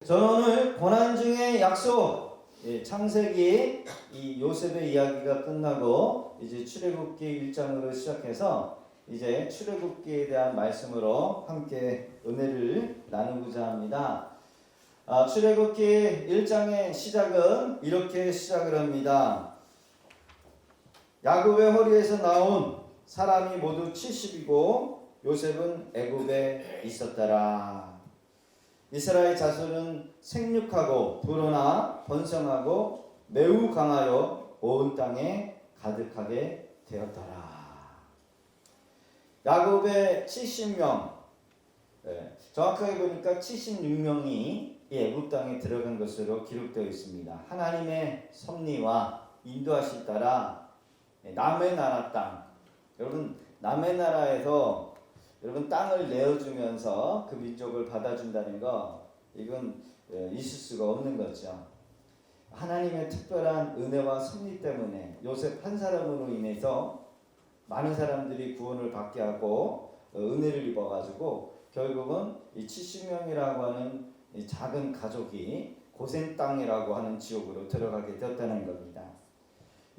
저는 오늘 고난 중의 약속, 창세기 이 요셉의 이야기가 끝나고 이제 출애굽기 1장으로 시작해서 이제 출애굽기에 대한 말씀으로 함께 은혜를 나누고자 합니다. 출애굽기 1장의 시작은 이렇게 시작을 합니다. 야곱의 허리에서 나온 사람이 모두 70이고 요셉은 애굽에 있었더라. 이스라엘 자손은 생육하고 불어나 번성하고 매우 강하여 온 땅에 가득하게 되었더라. 야곱의 70명, 정확하게 보니까 76명이 이 애굽 땅에 들어간 것으로 기록되어 있습니다. 하나님의 섭리와 인도하심 따라 남의 나라 땅, 여러분 남의 나라에서 여러분 땅을 내어주면서 그 민족을 받아준다는 거, 이건 있을 수가 없는 거죠. 하나님의 특별한 은혜와 섭리 때문에 요셉 한 사람으로 인해서 많은 사람들이 구원을 받게 하고 은혜를 입어가지고 결국은 이 70명이라고 하는 이 작은 가족이 고센 땅이라고 하는 지옥으로 들어가게 되었다는 겁니다.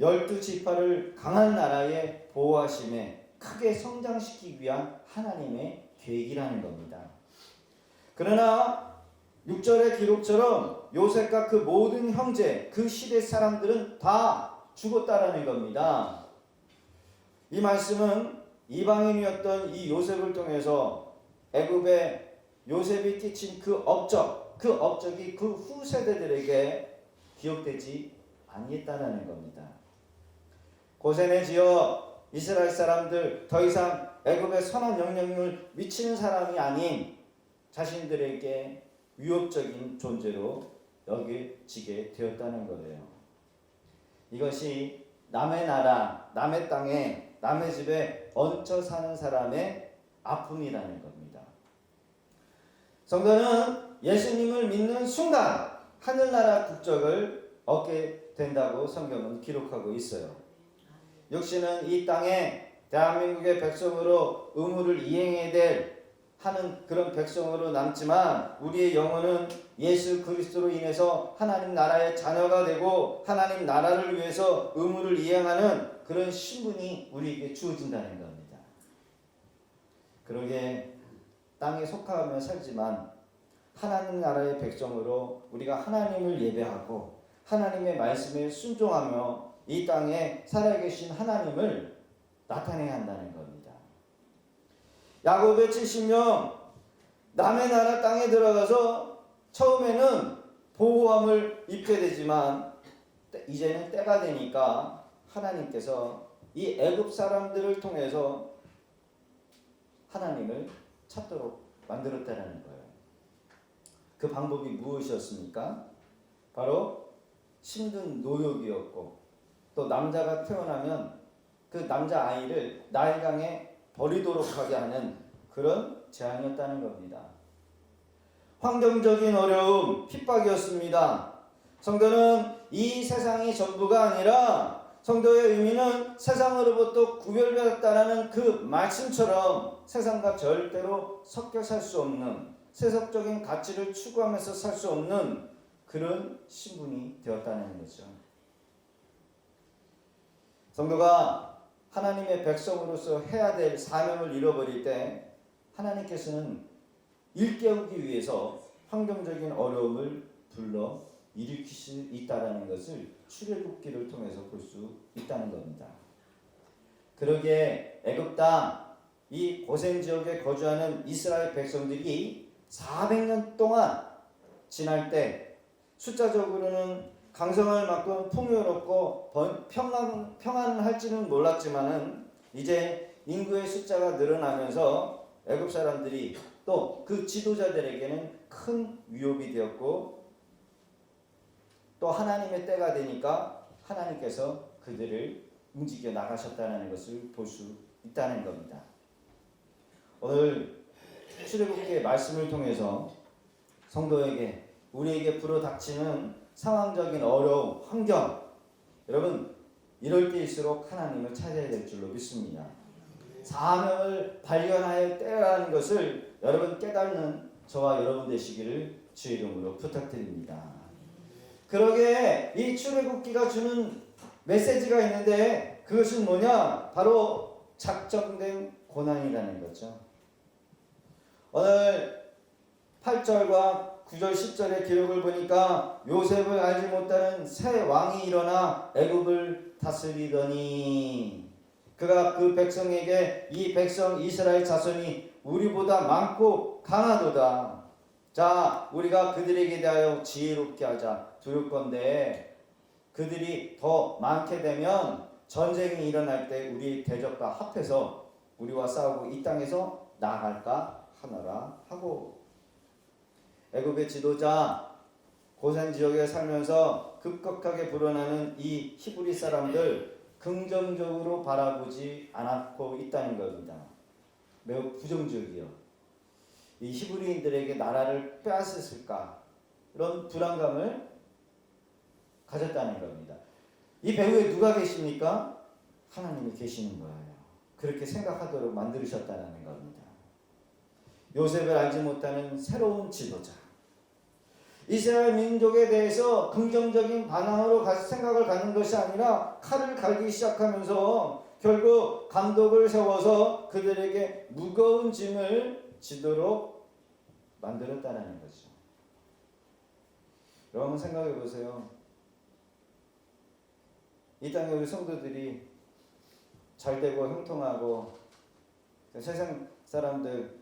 12지파를 강한 나라의 보호하심에 크게 성장시키기 위한 하나님의 계획이라는 겁니다. 그러나 6절의 기록처럼 요셉과 그 모든 형제, 그 시대 사람들은 다 죽었다라는 겁니다. 이 말씀은 이방인이었던 이 요셉을 통해서 애굽에 요셉이 끼친 그 업적이 그 후세대들에게 기억되지 아니했다는 겁니다. 고센의 지역 이스라엘 사람들 더 이상 애굽의 선한 영향력을 미치는 사람이 아닌 자신들에게 위협적인 존재로 여겨지게 되었다는 거예요. 이것이 남의 나라, 남의 땅에, 남의 집에 얹혀 사는 사람의 아픔이라는 겁니다. 성도는 예수님을 믿는 순간 하늘나라 국적을 얻게 된다고 성경은 기록하고 있어요. 역시는 이 땅에 대한민국의 백성으로 의무를 이행해야 하는 그런 백성으로 남지만 우리의 영혼은 예수 그리스도로 인해서 하나님 나라의 자녀가 되고 하나님 나라를 위해서 의무를 이행하는 그런 신분이 우리에게 주어진다는 겁니다. 그러게 땅에 속하며 살지만 하나님 나라의 백성으로 우리가 하나님을 예배하고 하나님의 말씀에 순종하며 이 땅에 살아계신 하나님을 나타내야 한다는 겁니다. 야곱의 70명 남의 나라 땅에 들어가서 처음에는 보호함을 입게 되지만 이제는 때가 되니까 하나님께서 이 애굽 사람들을 통해서 하나님을 찾도록 만들었다는 거예요. 그 방법이 무엇이었습니까? 바로 힘든 노역이었고 또 남자가 태어나면 그 남자아이를 나일강에 버리도록 하게 하는 그런 제안이었다는 겁니다. 환경적인 어려움, 핍박이었습니다. 성도는 이 세상이 전부가 아니라 성도의 의미는 세상으로부터 구별받았다라는 그 말씀처럼 세상과 절대로 섞여 살 수 없는 세속적인 가치를 추구하면서 살 수 없는 그런 신분이 되었다는 거죠. 성도가 하나님의 백성으로서 해야 될 사명을 잃어버릴 때 하나님께서는 일깨우기 위해서 환경적인 어려움을 불러 일으킬 수 있다는 것을 출애굽기를 통해서 볼 수 있다는 겁니다. 그러기에 애굽 땅, 이 고센 지역에 거주하는 이스라엘 백성들이 400년 동안 지날 때 숫자적으로는 강성할 만큼 풍요롭고 평안할지는 몰랐지만은 이제 인구의 숫자가 늘어나면서 애굽 사람들이 또 그 지도자들에게는 큰 위협이 되었고 또 하나님의 때가 되니까 하나님께서 그들을 움직여 나가셨다는 것을 볼 수 있다는 겁니다. 오늘 출애굽기의 말씀을 통해서 성도에게 우리에게 불어닥치는 상황적인 어려움, 환경, 여러분 이럴 때일수록 하나님을 찾아야 될 줄로 믿습니다. 사명을 발견하여 떼어가는 것을 여러분 깨닫는 저와 여러분 되시기를 주의 이름으로 부탁드립니다. 그러게 이 출애굽기가 주는 메시지가 있는데 그것은 뭐냐? 바로 작정된 고난이라는 거죠. 오늘 8절과 9절 10절의 기록을 보니까 요셉을 알지 못하는 새 왕이 일어나 애굽을 다스리더니 그가 그 백성에게 이 백성 이스라엘 자손이 우리보다 많고 강하도다. 자, 우리가 그들에게 대하여 지혜롭게 하자. 두를 건데 그들이 더 많게 되면 전쟁이 일어날 때 우리 대적과 합해서 우리와 싸우고 이 땅에서 나아갈까 하노라 하고 애굽의 지도자 고센 지역에 살면서 급격하게 불어나는 이 히브리 사람들 긍정적으로 바라보지 않고 있다는 겁니다. 매우 부정적이요. 이 히브리인들에게 나라를 빼앗았을까 이런 불안감을 가졌다는 겁니다. 이 배후에 누가 계십니까? 하나님이 계시는 거예요. 그렇게 생각하도록 만들으셨다는 겁니다. 요셉을 알지 못하는 새로운 지도자. 이스라엘 민족에 대해서 긍정적인 반항으로 생각을 갖는 것이 아니라 칼을 갈기 시작하면서 결국 감독을 세워서 그들에게 무거운 짐을 지도록 만들었다는 거죠. 여러분 생각해 보세요. 이 땅에 우리 성도들이 잘 되고 형통하고 세상 사람들처럼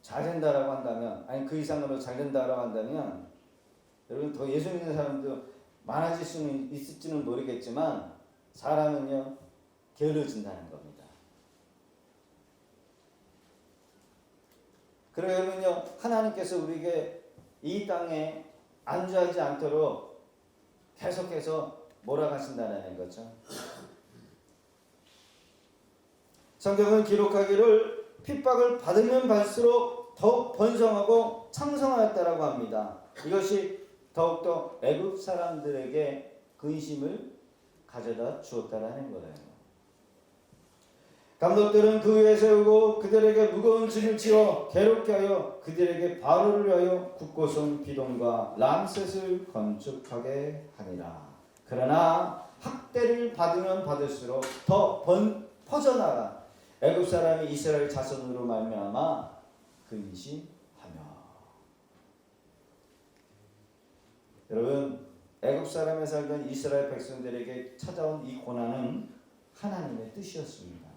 잘 된다라고 한다면, 아니 그 이상으로 잘 된다라고 한다면, 여러분 더 예수 믿는 사람도 많아질 수는 있을지는 모르겠지만 사람은요 게으러진다는 겁니다. 그리고 여러분요 하나님께서 우리에게 이 땅에 안주하지 않도록 계속해서 몰아가신다는 거죠. 성경은 기록하기를 핍박을 받으면 받을수록 더욱 번성하고 창성하였다라고 합니다. 이것이 더욱더 애굽 사람들에게 근심을 가져다 주었다라는 거예요. 감독들은 그 위에 세우고 그들에게 무거운 짐을 지어 괴롭게 하여 그들에게 바로를 위하여 굳고선 비동과 람셋을 건축하게 하니라. 그러나 학대를 받으면 받을수록 더 퍼져나가 애굽 사람이 이스라엘 자손으로 말미암아 근심하며. 여러분 애굽 사람에 살던 이스라엘 백성들에게 찾아온 이 고난은 하나님의 뜻이었습니다.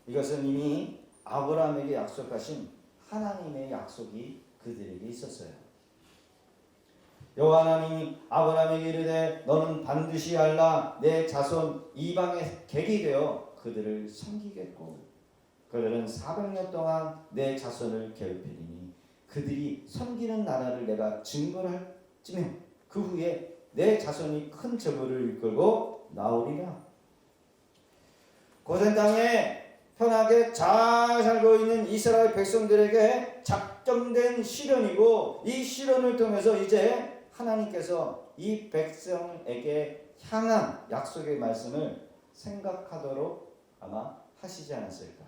이것은 이미 아브라함에게 약속하신 하나님의 약속이 그들에게 있었어요. 여호와 하나님이 아브라함에게 이르되 너는 반드시 알라 내 자손 이방의 객이 되어 그들을 섬기겠고 그들은 400년 동안 내 자손을 괴롭히리니 그들이 섬기는 나라를 내가 증거할 쯤에 그 후에 내 자손이 큰 재물을 이끌고 나오리라. 고센 땅에 편하게 잘 살고 있는 이스라엘 백성들에게 작정된 시련이고 이 시련을 통해서 이제 하나님께서 이 백성에게 향한 약속의 말씀을 생각하도록 아마 하시지 않았을까.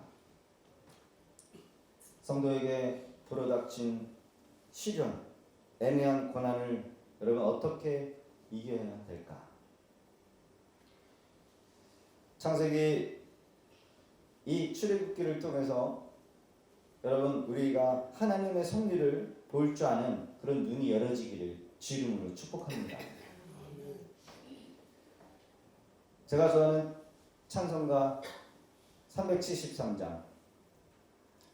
성도에게 불어닥친 시련, 애매한 고난을 여러분 어떻게 이겨야 될까? 창세기 이 출애굽기를 통해서 여러분 우리가 하나님의 섭리를 볼 줄 아는 그런 눈이 열어지기를 주님으로 축복합니다. 제가 좋아하는 찬송가 373장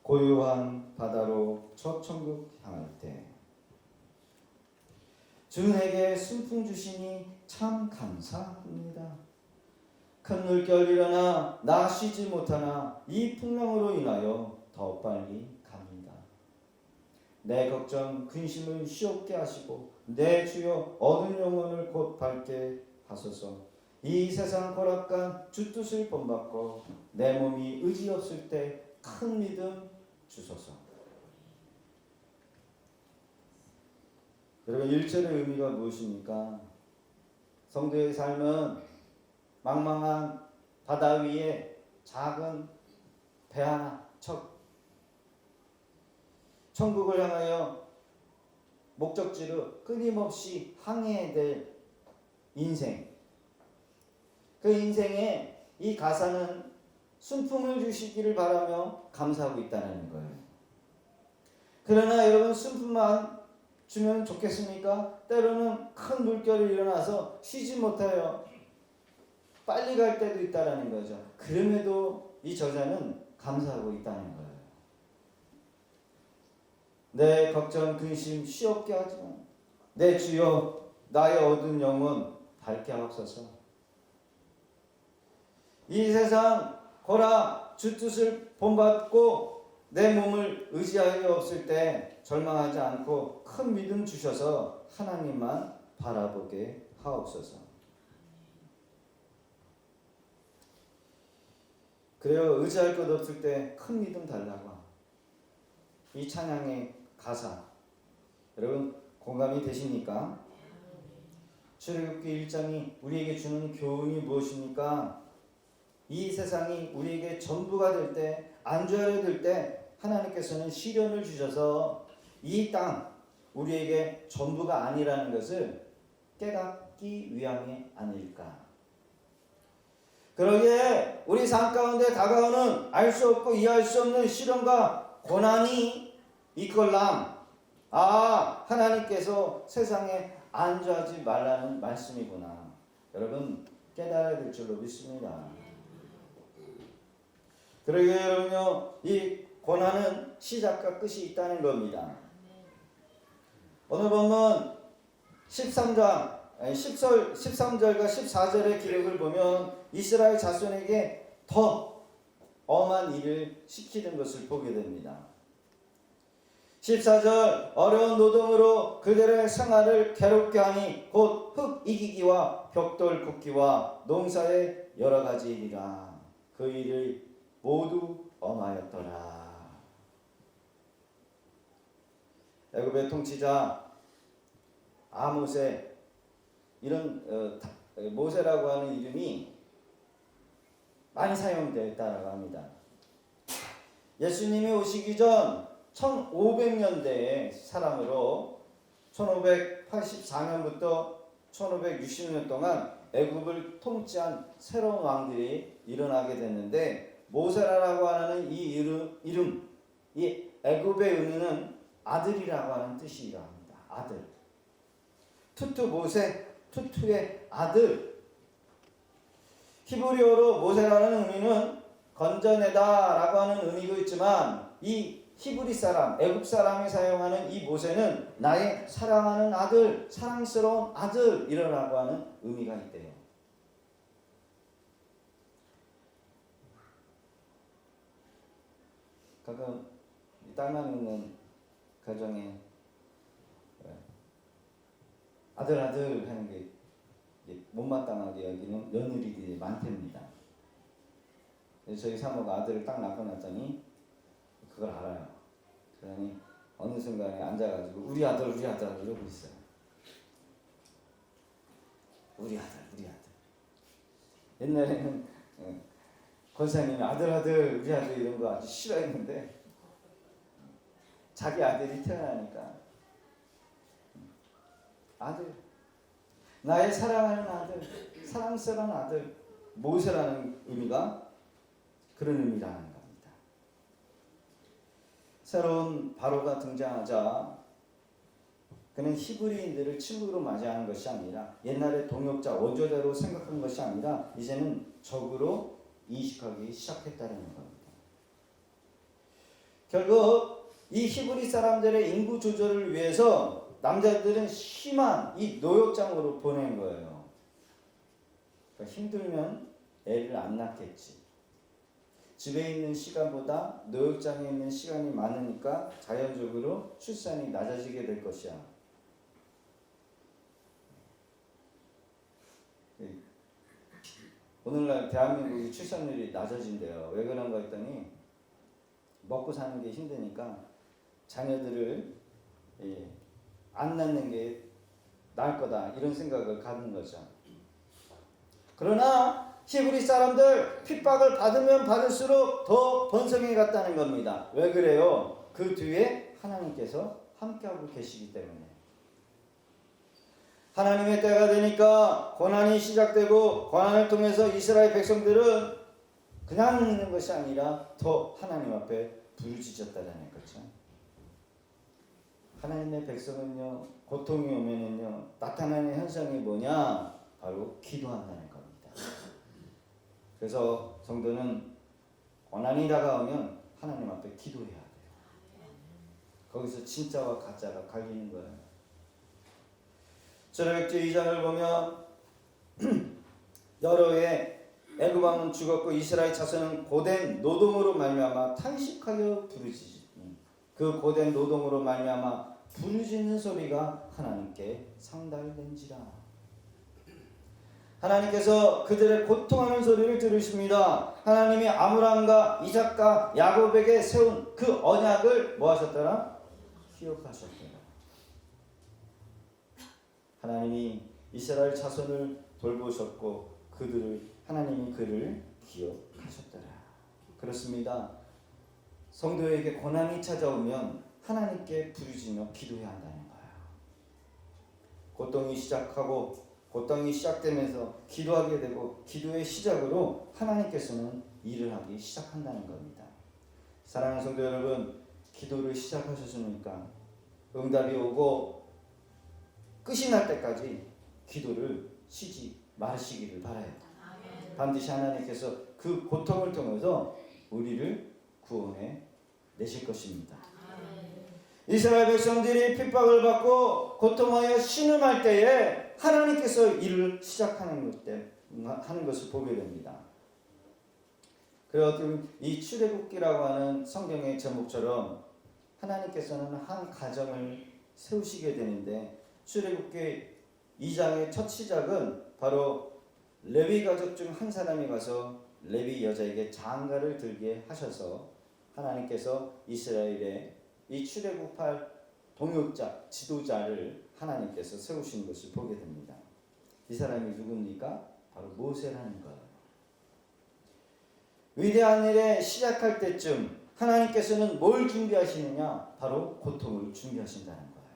고요한 바다로 저 천국 향할 때 주에게 순풍 주시니 참 감사합니다. 큰 물결 일어나 나 쉬지 못하나 이 풍랑으로 인하여 더 빨리 갑니다. 내 걱정 근심을 쉬옵게 하시고 내 주여 어두운 영혼을 곧 밝게 하소서. 이 세상 고락간 주 뜻을 본받고 내 몸이 의지 없을 때 큰 믿음 주소서. 여러분 1절의 의미가 무엇입니까? 성도의 삶은 망망한 바다 위에 작은 배 하나 척 천국을 향하여 목적지로 끊임없이 항해해야 될 인생. 그 인생에 이 가사는 순풍을 주시기를 바라며 감사하고 있다는 거예요. 그러나 여러분, 순풍만 주면 좋겠습니까? 때로는 큰 물결이 일어나서 쉬지 못하여 빨리 갈 때도 있다라는 거죠. 그럼에도 이 저자는 감사하고 있다는 거예요. 내 걱정 근심 쉬없게 하지 마. 내 주여 나의 어두운 영혼 밝게 하옵소서. 이 세상 고라 주 뜻을 본받고 내 몸을 의지하여 없을 때 절망하지 않고 큰 믿음 주셔서 하나님만 바라보게 하옵소서. 그래요. 의지할 것 없을 때 큰 믿음 달라고. 이 찬양의 가사 여러분 공감이 되십니까? 출애굽기 1장이 우리에게 주는 교훈이 무엇입니까? 이 세상이 우리에게 전부가 될 때, 안주하려 될 때 하나님께서는 시련을 주셔서 이 땅 우리에게 전부가 아니라는 것을 깨닫기 위함이 아닐까. 그러기에 우리 삶 가운데 다가오는 알 수 없고 이해할 수 없는 시련과 고난이 이끌람. 하나님께서 세상에 안주하지 말라는 말씀이구나. 여러분 깨달아야 될 줄로 믿습니다. 그러기에 여러분요, 이 고난은 시작과 끝이 있다는 겁니다. 오늘 본문 13절과 14절의 기록을 보면 이스라엘 자손에게 더 엄한 일을 시키는 것을 보게 됩니다. 14절 어려운 노동으로 그들의 생활을 괴롭게 하니 곧 흙 이기기와 벽돌 굽기와 농사의 여러 가지 일이라. 그 일을 모두 엄하였더라. 애굽의 통치자 아모세, 이런 모세라고 하는 이름이 많이 사용되었다고 합니다. 예수님이 오시기 전 1500년대의 사람으로 1584년부터 1560년 동안 애굽을 통치한 새로운 왕들이 일어나게 됐는데, 모세라고 하는 이 이름, 이 애굽의 의미는 아들이라고 하는 뜻이라 합니다. 아들. 투투 모세, 투투의 아들. 히브리어로 모세라는 의미는 건져내다라고 하는 의미도 있지만, 이 히브리 사람, 애굽 사람이 사용하는 이 모세는 나의 사랑하는 아들, 사랑스러운 아들이라고 하는 의미가 있대요. 가끔 딸만 있는 가정에 아들 하는 게 못마땅하게 여기는 며느리들이 많답니다. 그래서 저희 사모가 아들을 딱 낳고 났더니 그걸 알아요. 그러니 어느 순간에 앉아가지고 우리 아들 이러고 있어요. 우리 아들. 옛날에는 권사님이 아들 우리 아들 이런 거 아주 싫어했는데, 자기 아들이 태어나니까 아들, 나의 사랑하는 아들, 사랑스러운 아들, 모세라는 의미가 그런 의미라는 겁니다. 새로운 바로가 등장하자 그는 히브리인들을 친구로 맞이하는 것이 아니라, 옛날의 동역자 원조대로 생각한 것이 아니라 이제는 적으로 인식하기 시작했다는 겁니다. 결국 이 히브리 사람들의 인구 조절을 위해서 남자들은 심한 이 노역장으로 보낸 거예요. 그러니까 힘들면 애를 안 낳겠지. 집에 있는 시간보다 노역장에 있는 시간이 많으니까 자연적으로 출산이 낮아지게 될 것이야. 오늘날 대한민국이 출산율이 낮아진대요. 왜 그런가 했더니 먹고 사는 게 힘드니까 자녀들을 안 낳는 게 나을 거다, 이런 생각을 가진 거죠. 그러나 히브리 사람들 핍박을 받으면 받을수록 더 번성해 갔다는 겁니다. 왜 그래요? 그 뒤에 하나님께서 함께하고 계시기 때문에. 하나님의 때가 되니까 고난이 시작되고 고난을 통해서 이스라엘 백성들은 그냥 있는 것이 아니라 더 하나님 앞에 부르짖었다는 거죠. 하나님의 백성은요, 고통이 오면은요, 나타나는 현상이 뭐냐? 바로 기도한다는 겁니다. 그래서 성도는 고난이 다가오면 하나님 앞에 기도해야 돼요. 거기서 진짜와 가짜가 갈리는 거예요. 출애굽기 2장을 보면 여러 해 애굽 왕은 죽었고 이스라엘 자손은 고된 노동으로 말미암아 탄식하여 부르짖으니 그 고된 노동으로 말미암아 부르짖는 소리가 하나님께 상달된지라. 하나님께서 그들의 고통하는 소리를 들으십니다. 하나님이 아브라함과 이삭과 야곱에게 세운 그 언약을 뭐 하셨더라? 기억하셨더라. 하나님이 이스라엘 자손을 돌보셨고 하나님이 그를 기억하셨더라. 그렇습니다. 성도에게 고난이 찾아오면 하나님께 부르짖며 기도해야 한다는 거예요. 고통이 시작되면서 기도하게 되고 기도의 시작으로 하나님께서는 일을 하기 시작한다는 겁니다. 사랑하는 성도 여러분, 기도를 시작하셨습니까? 응답이 오고 끝이 날 때까지 기도를 쉬지 마시기를 바라요. 반드시 하나님께서 그 고통을 통해서 우리를 구원해 내실 것입니다. 이스라엘 백성들이 핍박을 받고 고통하여 신음할 때에 하나님께서 일을 시작하는 것을 보게 됩니다. 그래서 이 출애굽기라고 하는 성경의 제목처럼 하나님께서는 한 가정을 세우시게 되는데 출애굽기 2장의 첫 시작은 바로 레위 가족 중 한 사람이 가서 레위 여자에게 장가를 들게 하셔서 하나님께서 이스라엘의 이 출애굽할 동역자, 지도자를 하나님께서 세우신 것을 보게 됩니다. 이 사람이 누굽니까? 바로 모세라는 거예요. 위대한 일에 시작할 때쯤 하나님께서는 뭘 준비하시느냐? 바로 고통을 준비하신다는 거예요.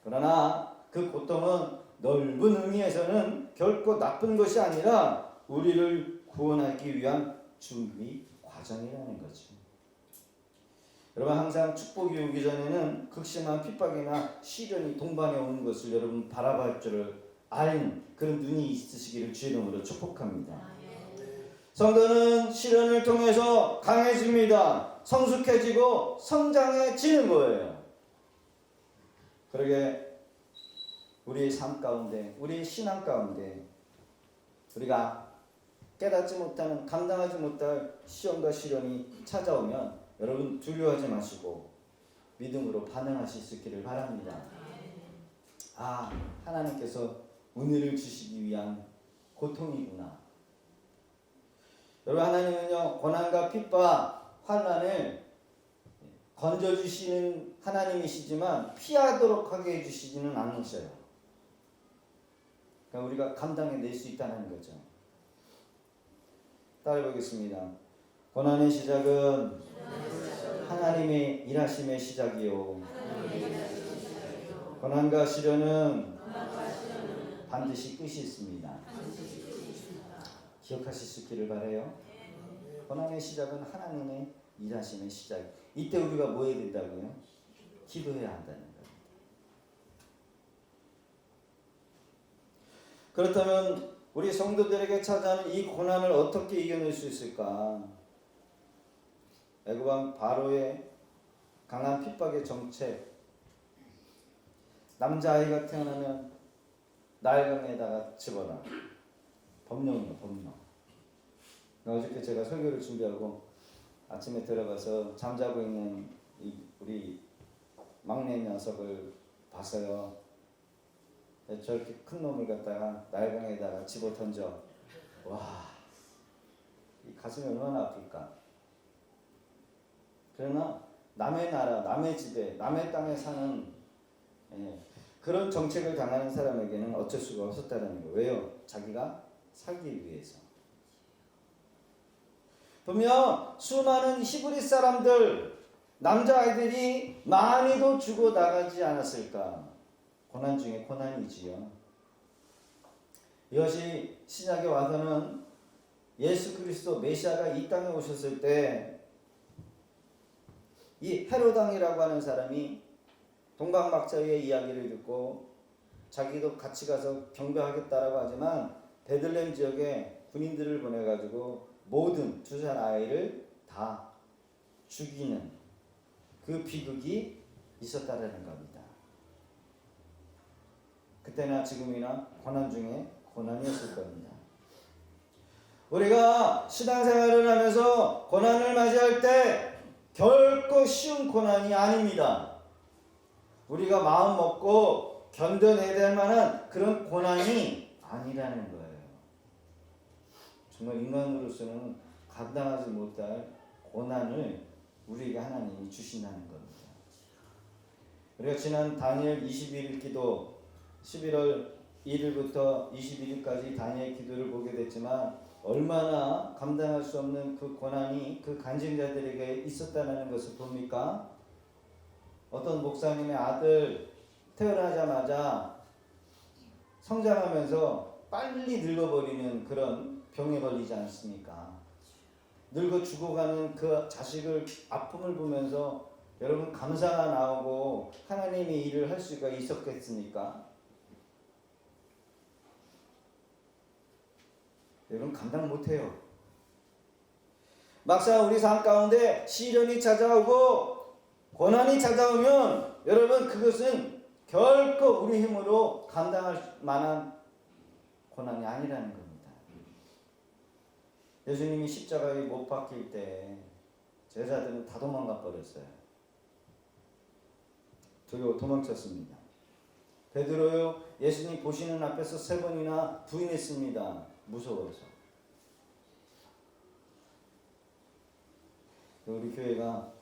그러나 그 고통은 넓은 의미에서는 결코 나쁜 것이 아니라 우리를 구원하기 위한 준비 과정이라는 거죠. 여러분, 항상 축복이 오기 전에는 극심한 핍박이나 시련이 동반해 오는 것을 여러분 바라볼 줄을 아는 그런 눈이 있으시기를 주의 이름으로 축복합니다. 성도는 시련을 통해서 강해집니다. 성숙해지고 성장해지는 거예요. 그러게 우리의 삶 가운데, 우리의 신앙 가운데 우리가 깨닫지 못하는, 감당하지 못할 시험과 시련이 찾아오면 여러분 두려워하지 마시고 믿음으로 반응하실 수 있기를 바랍니다. 하나님께서 은혜를 주시기 위한 고통이구나. 여러분, 하나님은요, 고난과 핍박, 환난을 건져주시는 하나님이시지만 피하도록 하게 해주시지는 않으셔요. 그러니까 우리가 감당해낼 수 있다는 거죠. 따라해보겠습니다. 고난의 시작은 하나님의 일하심의 시작이요, 고난과 시련은 반드시 끝이 있습니다. 기억하실 수 있기를 바라요. 고난의 시작은 하나님의 일하심의 시작. 이때 우리가 뭐 해야 된다고요? 기도해야 한다는 거예요. 그렇다면 우리 성도들에게 찾아오는 이 고난을 어떻게 이겨낼 수 있을까? 애굽 왕 바로의 강한 핍박의 정책. 남자아이가 태어나면 나일강에다가 집어라. 법령이요, 법령. 어저께 제가 설교를 준비하고 아침에 들어가서 잠자고 있는 우리 막내 녀석을 봤어요. 저렇게 큰 놈을 갖다가 나일강에다가 집어 던져. 와, 이 가슴이 얼마나 아플까. 그러나 남의 나라, 남의 집에, 남의 땅에 사는 그런 정책을 당하는 사람에게는 어쩔 수가 없었다는 거예요. 왜요? 자기가 살기 위해서. 보면 수많은 히브리 사람들, 남자아이들이 많이도 죽어 나가지 않았을까? 고난 중에 고난이지요. 이것이 신약에 와서는 예수 그리스도 메시아가 이 땅에 오셨을 때 이 헤롯 왕이라고 하는 사람이 동방박사의 이야기를 듣고 자기도 같이 가서 경배하겠다라고 하지만 베들레헴 지역에 군인들을 보내가지고 모든 두살 아이를 다 죽이는 그 비극이 있었다라는 겁니다. 그때나 지금이나 고난 중에 고난이었을 겁니다. 우리가 신앙생활을 하면서 고난을 맞이할 때 결코 쉬운 고난이 아닙니다. 우리가 마음 먹고 견뎌내야 될 만한 그런 고난이 아니라는 거예요. 정말 인간으로서는 감당하지 못할 고난을 우리에게 하나님이 주신다는 겁니다. 우리가 지난 다니엘 21일 기도 11월 1일부터 21일까지 다니엘 기도를 보게 됐지만 얼마나 감당할 수 없는 그 고난이 그 간증자들에게 있었다는 것을 봅니까? 어떤 목사님의 아들 태어나자마자 성장하면서 빨리 늙어버리는 그런 병에 걸리지 않습니까? 늙어 죽어가는 그 자식을 아픔을 보면서 여러분 감사가 나오고 하나님이 일을 할 수가 있었겠습니까? 여러분 감당 못해요. 막상 우리 삶 가운데 시련이 찾아오고 고난이 찾아오면 여러분 그것은 결코 우리 힘으로 감당할 만한 고난이 아니라는 겁니다. 예수님이 십자가에 못 박힐 때 제자들은 다 도망가 버렸어요. 두려워 도망쳤습니다. 베드로요 예수님 보시는 앞에서 3번이나 부인했습니다. 무서워서. 우리 교회가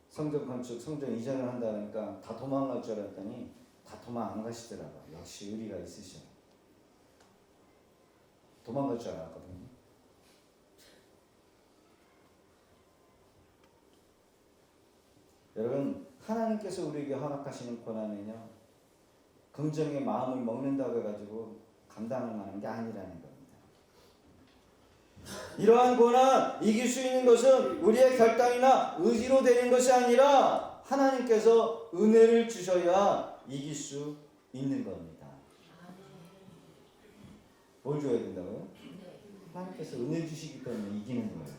성전 건축, 성전 이전을 한다니까 다 도망갈 줄 알았더니 다 도망 안 가시더라고요. 역시 의리가 있으셔. 도망갈 줄 알았거든요. 여러분 하나님께서 우리에게 허락하시는 고난은요 긍정의 마음을 먹는다고 해가지고 감당할 만한 게 아니라는 겁니다. 이러한 고난 이길 수 있는 것은 우리의 결단이나 의지로 되는 것이 아니라 하나님께서 은혜를 주셔야 이길 수 있는 겁니다. 뭘 줘야 된다고요? 하나님께서 은혜 주시기 때문에 이기는 거예요.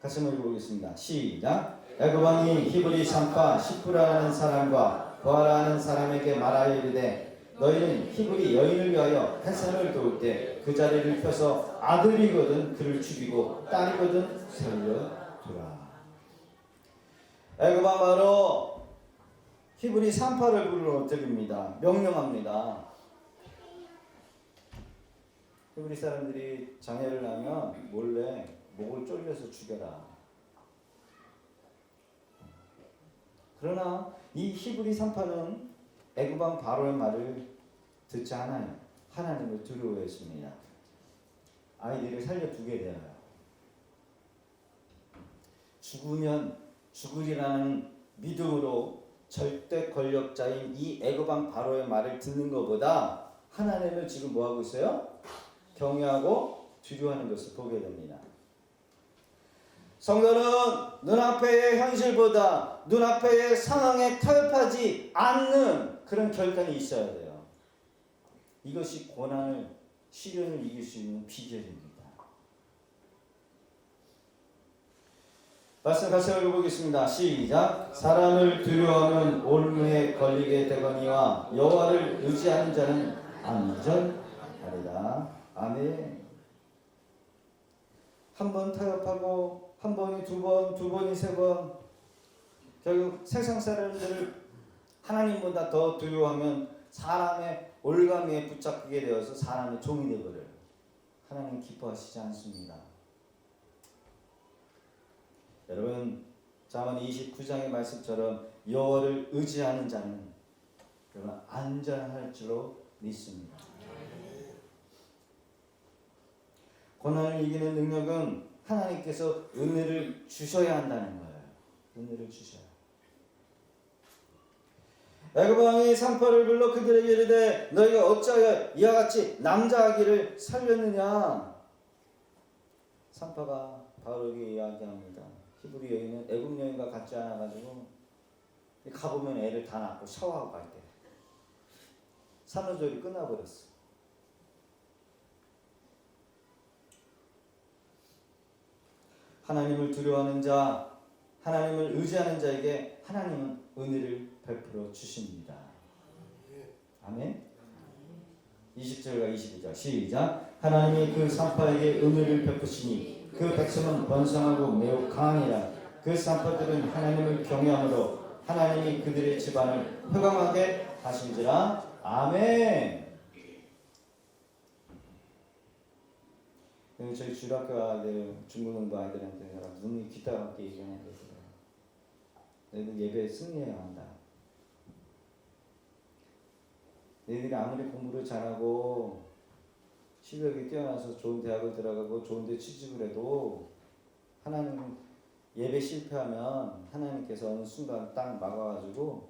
같이 한번 읽어보겠습니다. 시작. 야곱 왕이 히브리 산파 시프라라는 사람과 보아라는 사람에게 말하여 이르되 너희는 히브리 여인을 위하여 해산을 도울 때 그 자리를 펴서 아들이거든 그를 죽이고 딸이거든 살려두라. 야곱 왕 바로 히브리 산파를 불러드립니다. 명령합니다. 히브리 사람들이 장애를 하면 몰래 목을 졸려서 죽여라. 그러나 이 히브리 산파는 애굽 왕 바로의 말을 듣지 않아요. 하나님을 두려워했습니다. 아이들을 살려두게 되어요. 죽으면 죽으리라는 믿음으로 절대 권력자인 이 애굽 왕 바로의 말을 듣는 것보다 하나님을 지금 뭐하고 있어요? 경외하고 두려워하는 것을 보게 됩니다. 성도는 눈앞의 현실보다 눈앞의 상황에 타협하지 않는 그런 결단이 있어야 돼요. 이것이 고난을, 시련을 이길 수 있는 비결입니다. 말씀 같이 읽어보겠습니다. 시작. 사람을 두려워하면 올무에 걸리게 되거니와 여호와를 의지하는 자는 안전하리라. 아멘. 한 번 타협하고 한 번이 두 번, 두 번이 세 번, 결국 세상 사람들을 하나님보다 더 두려워하면 사람의 올가미에 붙잡히게 되어서 사람의 종이 되어버려요. 하나님 기뻐하시지 않습니다. 여러분 잠언 29장의 말씀처럼 여호와를 의지하는 자는 여러분 안전할 줄로 믿습니다. 고난을 이기는 능력은 하나님께서 은혜를 주셔야 한다는 거예요. 은혜를 주셔야. 애굽 왕이 산파를 불러 그들에게 이르되 너희가 어찌하여 이와 같이 남자 아기를 살렸느냐. 산파가 바로에게 이야기합니다. 히브리 여인은 애굽 여인과 같지 않아가지고 가보면 애를 다 낳고 샤워하고 갈 때 산후조리 끝나버렸어. 하나님을 두려워하는 자, 하나님을 의지하는 자에게 하나님은 은혜를 베풀어 주십니다. 아멘. 20절과 22절 시작. 하나님이 그 산파에게 은혜를 베푸시니 그 백성은 번성하고 매우 강하니라. 그 산파들은 하나님을 경외함으로 하나님이 그들의 집안을 회강하게 하신지라. 아멘. 저희 주일학교 아이들, 중고등부 아이들한테 제가 눈이 귀따 같게 얘기하는데 너희들 예배에 승리해야 한다. 너희들이 아무리 공부를 잘하고 실력이 뛰어나서 좋은 대학을 들어가고 좋은 데 취직을 해도 하나님 예배 실패하면 하나님께서 어느 순간 딱 막아가지고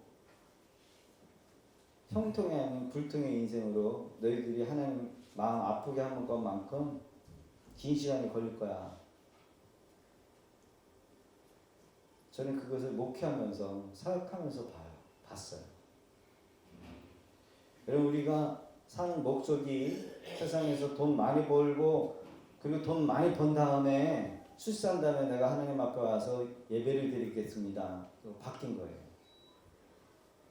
형통이 아닌 불통의 인생으로 너희들이 하나님 마음 아프게 하는 것만큼 긴 시간이 걸릴 거야. 저는 그것을 목회하면서 사역하면서 봤어요. 여러분 우리가 사는 목적이 세상에서 돈 많이 벌고 그리고 돈 많이 번 다음에 출산 다음에 내가 하나님 앞에 와서 예배를 드리겠습니다. 바뀐 거예요.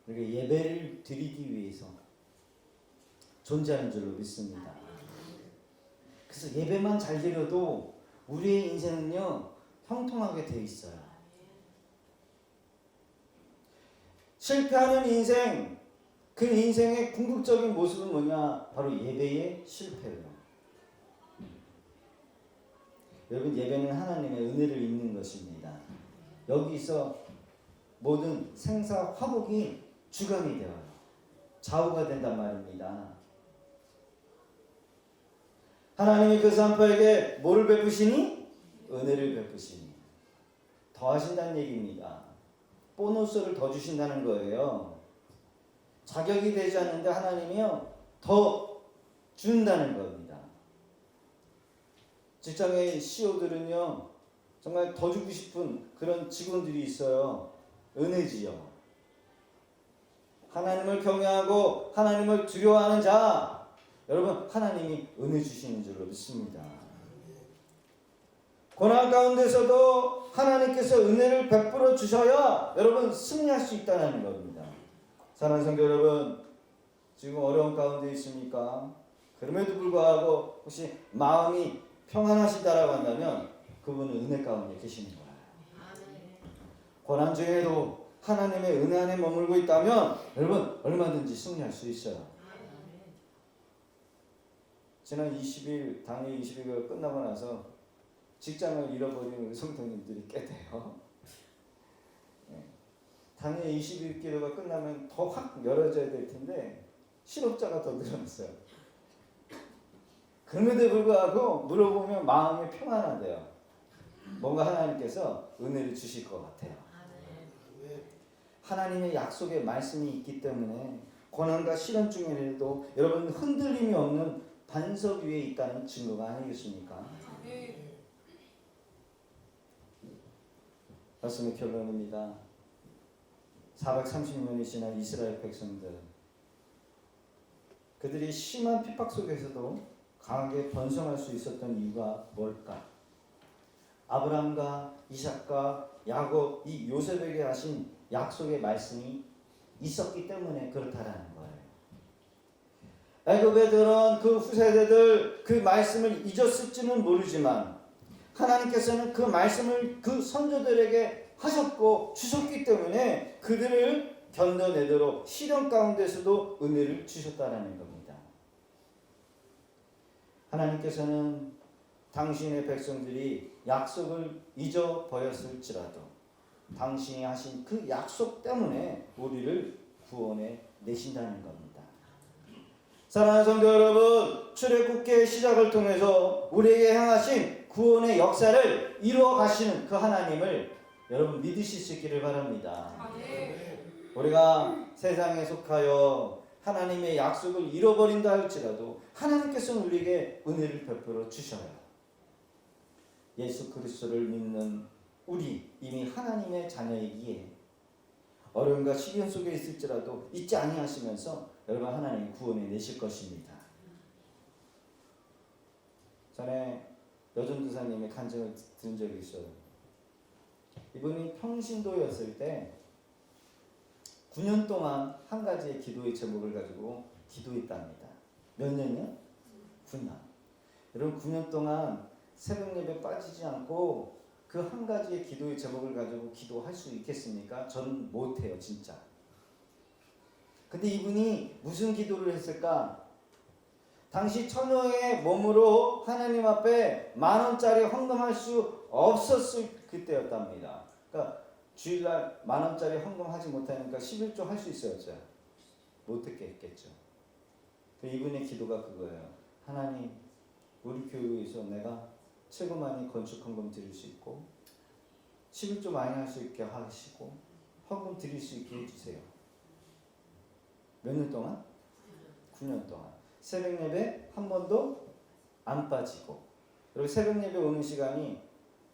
그러니까 예배를 드리기 위해서 존재하는 줄로 믿습니다. 그래서 예배만 잘 드려도 우리의 인생은요 형통하게 돼 있어요. 실패하는 인생, 그 인생의 궁극적인 모습은 뭐냐? 바로 예배의 실패예요. 여러분 예배는 하나님의 은혜를 입는 것입니다. 여기서 모든 생사 화복이 주관이 되어요. 좌우가 된단 말입니다. 하나님이 그 산파에게 뭐를 베푸시니? 은혜를 베푸시니. 더 하신다는 얘기입니다. 보너스를 더 주신다는 거예요. 자격이 되지 않는데 하나님이요 더 준다는 겁니다. 직장의 CEO들은요 정말 더 주고 싶은 그런 직원들이 있어요. 은혜지요. 하나님을 경외하고 하나님을 두려워하는 자, 여러분 하나님이 은혜 주시는 줄로 믿습니다. 고난 가운데서도 하나님께서 은혜를 베풀어 주셔야 여러분 승리할 수 있다는 겁니다. 사랑하는 성도 여러분, 지금 어려운 가운데 있습니까? 그럼에도 불구하고 혹시 마음이 평안하시다라고 한다면 그분은 은혜 가운데 계시는 거예요. 고난 중에도 하나님의 은혜 안에 머물고 있다면 여러분 얼마든지 승리할 수 있어요. 지난 20일 당일 20일가 끝나고 나서 직장을 잃어버리는 성도님들이 꽤 돼요. 당일 20일 기도가 끝나면 더 확 열어져야 될 텐데 실업자가 더 늘어났어요. 그럼에도 불구하고 물어보면 마음이 평안하대요. 뭔가 하나님께서 은혜를 주실 것 같아요. 하나님의 약속의 말씀이 있기 때문에 고난과 시련 중에도 여러분 흔들림이 없는 반석 위에 있다는 증거가 아니겠습니까? 말씀의 결론입니다. 430년이 지난 이스라엘 백성들, 그들이 심한 핍박 속에서도 강하게 번성할 수 있었던 이유가 뭘까? 아브라함과 이삭과 야곱, 이 요셉에게 하신 약속의 말씀이 있었기 때문에 그렇다라는 거예요. 애굽에 들어온 그 후세대들 그 말씀을 잊었을지는 모르지만 하나님께서는 그 말씀을 그 선조들에게 하셨고 주셨기 때문에 그들을 견뎌내도록 시련 가운데서도 은혜를 주셨다는 겁니다. 하나님께서는 당신의 백성들이 약속을 잊어버렸을지라도 당신이 하신 그 약속 때문에 우리를 구원해 내신다는 겁니다. 사랑하는 성도 여러분, 출애굽기의 시작을 통해서 우리에게 향하신 구원의 역사를 이루어 가시는 그 하나님을 여러분 믿으실 수 있기를 바랍니다. 우리가 세상에 속하여 하나님의 약속을 잃어버린다 할지라도 하나님께서는 우리에게 은혜를 베풀어 주셔요. 예수 그리스도를 믿는 우리 이미 하나님의 자녀이기에 어려움과 시련 속에 있을지라도 잊지 아니하시면서 여러분 하나님 구원해 내실 것입니다. 전에 여전도사님의 간증을 들은 적이 있어요. 이분이 평신도였을 때 9년 동안 한 가지의 기도의 제목을 가지고 기도했답니다. 몇 년이요? 9년. 여러분 9년 동안 새벽 예배 빠지지 않고 그 한 가지의 기도의 제목을 가지고 기도할 수 있겠습니까? 전 못해요, 진짜. 근데 이분이 무슨 기도를 했을까? 당시 처녀의 몸으로 하나님 앞에 10,000원짜리 헌금할 수 없었을 그때였답니다. 그러니까 주일날 10,000원짜리 헌금하지 못하니까 11조 할 수 있었죠. 못했게 했겠죠. 이분의 기도가 그거예요. 하나님, 우리 교회에서 내가 최고 많이 건축 헌금 드릴 수 있고 11조 많이 할 수 있게 하시고 헌금 드릴 수 있게 해주세요. 몇 년 동안? 9년 동안. 새벽 예배 한 번도 안 빠지고. 그리고 새벽 예배 오는 시간이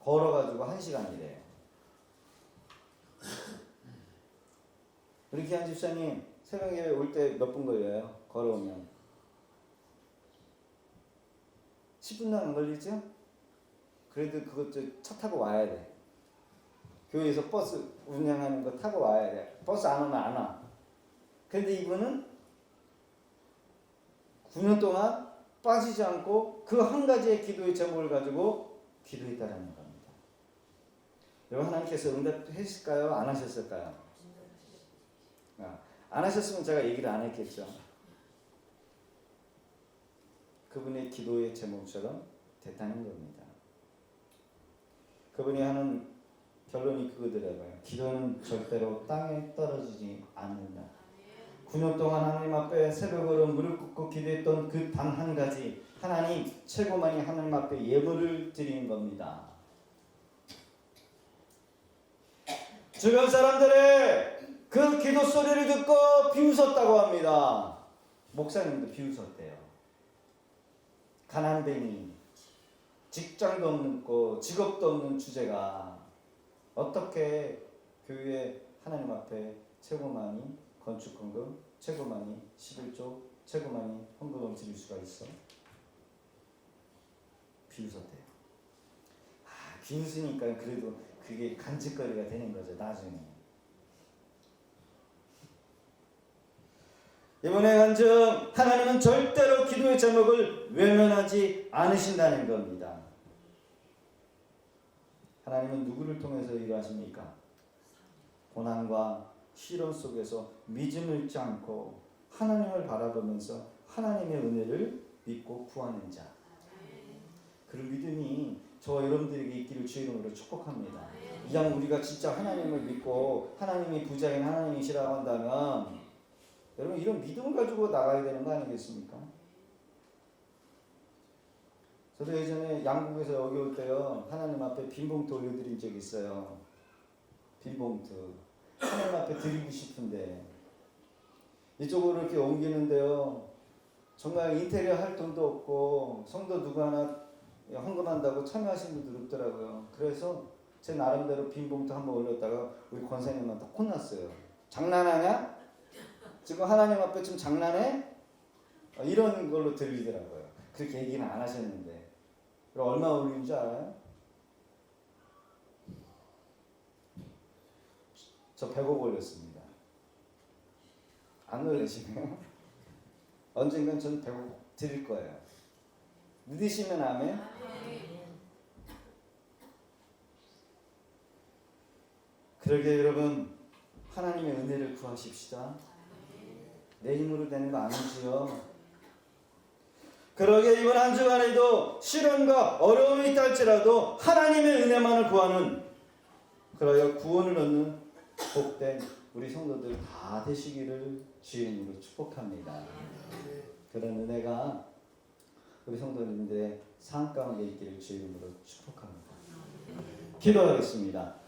걸어가지고 1시간이래요. 우리 기한 집사님 새벽 예배 올 때 몇 분 걸려요? 걸어오면 10분도 안 걸리죠? 그래도 그것도 차 타고 와야 돼. 교회에서 버스 운영하는 거 타고 와야 돼. 버스 안 오면 안 와. 그런데 이분은 9년 동안 빠지지 않고 그 한 가지의 기도의 제목을 가지고 기도했다는 겁니다. 여러분 하나님께서 응답했을까요? 안 하셨을까요? 안 하셨으면 제가 얘기를 안 했겠죠. 그분의 기도의 제목처럼 됐다는 겁니다. 그분이 하는 결론이 그거더라고요. 기도는 절대로 땅에 떨어지지 않는다. 9년 동안 하나님 앞에 새벽으로 무릎 꿇고 기도했던 그 단 한 가지, 하나님 최고 많이 하나님 앞에 예물을 드리는 겁니다. 주변 사람들의 그 기도 소리를 듣고 비웃었다고 합니다. 목사님도 비웃었대요. 가난뱅이, 직장도 없고 직업도 없는 주제가 어떻게 교회 하나님 앞에 최고 많이 건축 헌금, 최고 많이 11조, 최고 많이 헌금을 드릴 수가 있어? 비웃었대요. 비웃으니까 그래도 그게 간직거리가 되는 거죠, 나중에. 이번에 간증, 하나님은 절대로 기도의 제목을 외면하지 않으신다는 겁니다. 하나님은 누구를 통해서 일하십니까? 고난과 시련 속에서 믿음을 잃지 않고 하나님을 바라보면서 하나님의 은혜를 믿고 구하는 자. 그 믿음이 저와 여러분들에게 있기를 주의 이름으로 축복합니다. 이왕 우리가 진짜 하나님을 믿고 하나님이 부자인 하나님이시라고 한다면 여러분 이런 믿음을 가지고 나가야 되는 거 아니겠습니까? 저도 예전에 양국에서 여기 올 때요 하나님 앞에 빈봉투 올려드린 적이 있어요. 빈봉투 하나님 앞에 드리고 싶은데 이쪽으로 이렇게 옮기는데요 정말 인테리어 할 돈도 없고 성도 누구 하나 헌금한다고 참여하신 분들 없더라고요. 그래서 제 나름대로 빈봉투 한번 올렸다가 우리 권사님한테 혼났어요. 장난하냐? 지금 하나님 앞에 좀 장난해? 이런 걸로 들리더라고요. 그렇게 얘기는 안 하셨는데. 그럼 얼마 올린 줄 알아요? 저 100억 올렸습니다. 안 놀라시네요? 언젠간 저는 100억 드릴 거예요. 믿으시면 아멘? 그러게 여러분 하나님의 은혜를 구하십시다. 내 힘으로 되는 거 아니지요. 그러게 이번 한 주간에도 시련과 어려움이 있다 할지라도 하나님의 은혜만을 구하는 그러여 구원을 얻는 복된 우리 성도들 다 되시기를 주의 이름으로 축복합니다. 그런 은혜가 우리 성도님들의 삶 가운데 있기를 주 이름으로 축복합니다. 기도하겠습니다.